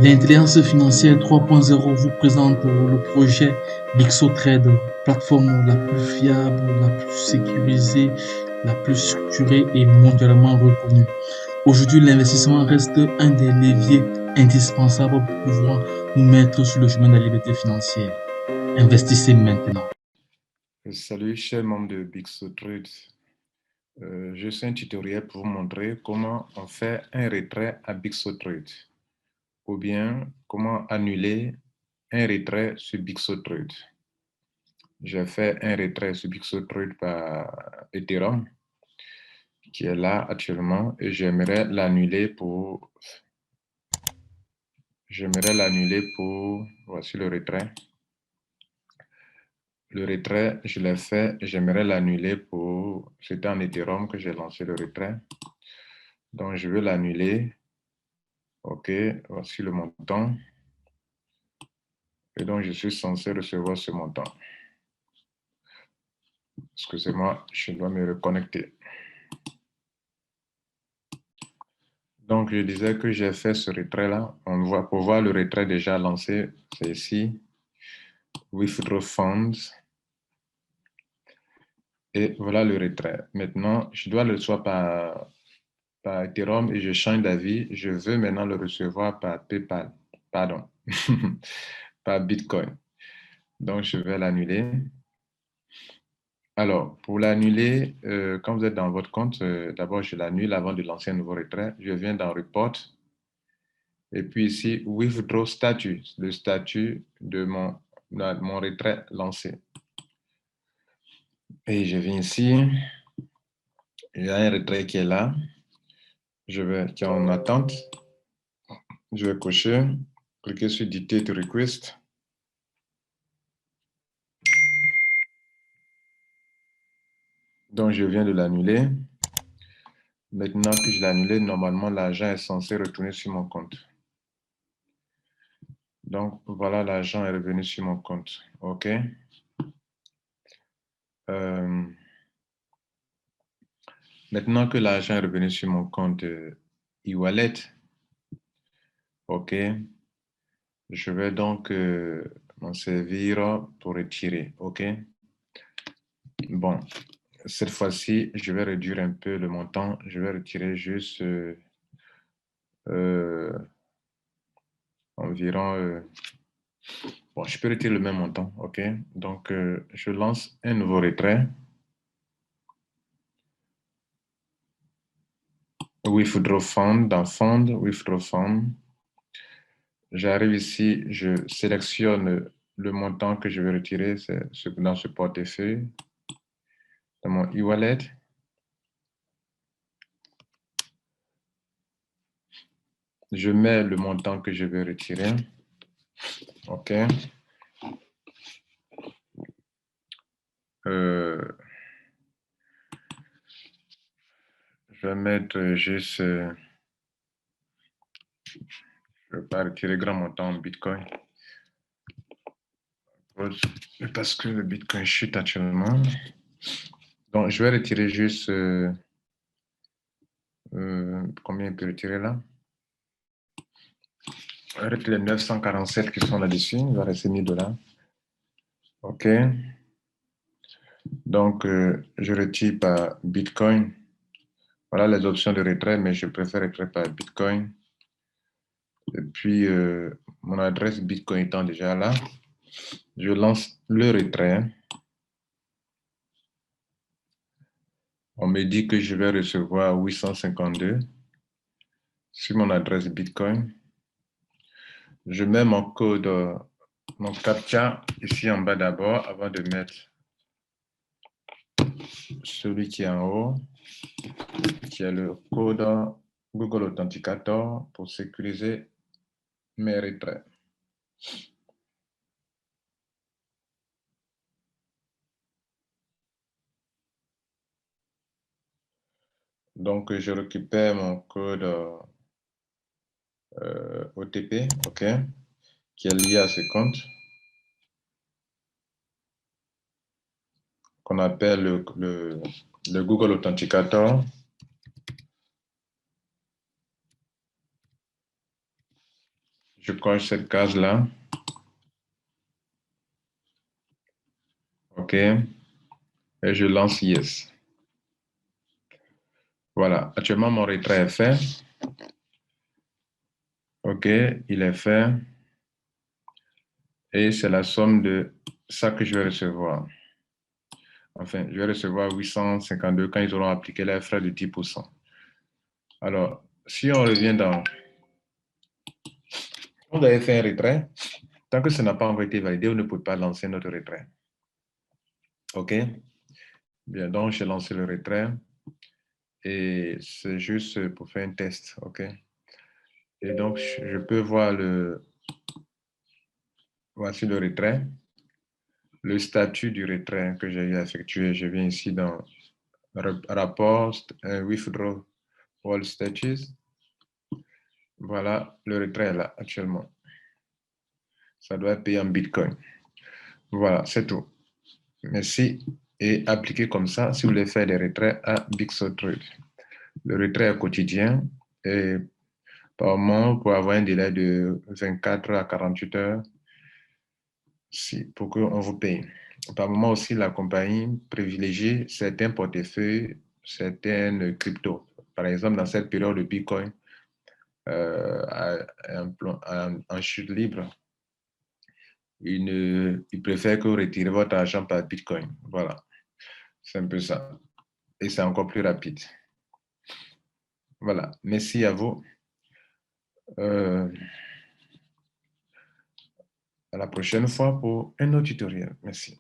L'intelligence financière 3.0 vous présente le projet BixoTrade, plateforme la plus fiable, la plus sécurisée, la plus structurée et mondialement reconnue. Aujourd'hui, l'investissement reste un des leviers indispensables pour pouvoir nous mettre sur le chemin de la liberté financière. Investissez maintenant. Salut, chers membres de BixoTrade. Je suis un tutoriel pour vous montrer comment on fait un retrait à BixoTrade ou bien comment annuler un retrait sur BixoTrade. J'ai fait un retrait sur BixoTrade par Ethereum qui est là actuellement et j'aimerais l'annuler pour voici le retrait. Le retrait, je l'ai fait, j'aimerais l'annuler pour, c'était en Ethereum que j'ai lancé le retrait. Donc, je veux l'annuler. OK, voici le montant. Et donc, je suis censé recevoir ce montant. Excusez-moi, je dois me reconnecter. Donc, je disais que j'ai fait ce retrait-là. On voit, pour voir le retrait déjà lancé, c'est ici. Withdraw Funds. Et voilà le retrait. Maintenant, je dois le recevoir par Ethereum et je change d'avis. Je veux maintenant le recevoir par PayPal. Pardon. Par Bitcoin. Donc, je vais l'annuler. Alors, pour l'annuler, quand vous êtes dans votre compte, d'abord, je l'annule avant de lancer un nouveau retrait. Je viens dans Report. Et puis ici, Withdraw Status, le statut de mon retrait lancé. Et je viens ici. Il y a un retrait qui est là. Qui est en attente. Je vais cocher, cliquer sur Dictate Request. Donc, je viens de l'annuler. Maintenant que je l'ai annulé, normalement, l'argent est censé retourner sur mon compte. Donc, voilà, l'argent est revenu sur mon compte. OK. Maintenant que l'argent est revenu sur mon compte e-wallet, OK, je vais donc m'en servir pour retirer. OK. Bon, cette fois-ci, je vais réduire un peu le montant. Je vais retirer juste environ... bon, je peux retirer le même montant. OK. Donc, je lance un nouveau retrait. Withdraw Fund, dans Fund, Withdraw Fund. J'arrive ici, je sélectionne le montant que je vais retirer, c'est dans ce portefeuille, dans mon e-wallet. Je mets le montant que je vais retirer. OK. Je vais mettre juste... je ne vais pas retirer grand montant en Bitcoin. Parce que le Bitcoin chute actuellement. Donc, je vais retirer juste... combien il peut retirer là? Avec les 947 qui sont là-dessus, il va rester 1000 $. OK. Donc, je retire par Bitcoin. Voilà les options de retrait, mais je préfère retirer par Bitcoin. Et puis, mon adresse Bitcoin étant déjà là, je lance le retrait. On me dit que je vais recevoir 852 sur mon adresse Bitcoin. Je mets mon code, mon CAPTCHA ici en bas d'abord, avant de mettre celui qui est en haut, qui est le code Google Authenticator pour sécuriser mes retraits. Donc, je récupère mon code OTP, OK, qui est lié à ce compte, qu'on appelle le Google Authenticator. Je coche cette case-là. OK. Et je lance Yes. Voilà. Actuellement, mon retrait est fait. OK. Il est fait. Et c'est la somme de ça que je vais recevoir. Enfin, je vais recevoir 852 quand ils auront appliqué les frais de 10%. Alors, si on revient dans... On avait fait un retrait. Tant que ça n'a pas encore été validé, on ne peut pas lancer notre retrait. OK? Bien, donc j'ai lancé le retrait. Et c'est juste pour faire un test. OK? Et donc, je peux voir le... Voici le retrait. Le statut du retrait que j'ai eu à effectuer. Je viens ici dans rapport withdraw all status. Voilà, le retrait est là actuellement. Ça doit être payé en Bitcoin. Voilà, c'est tout. Merci. Et appliquez comme ça si vous voulez faire des retraits à BigSoTrade. Le retrait est quotidien et par moment, pour avoir un délai de 24 à 48 heures pour qu'on vous paye. Par moment aussi, la compagnie privilégie certains portefeuilles, certaines cryptos. Par exemple, dans cette période de Bitcoin, en chute libre, il préfère que vous retirez votre argent par Bitcoin. Voilà, c'est un peu ça. Et c'est encore plus rapide. Voilà, merci à vous. À la prochaine fois pour un autre tutoriel. Merci.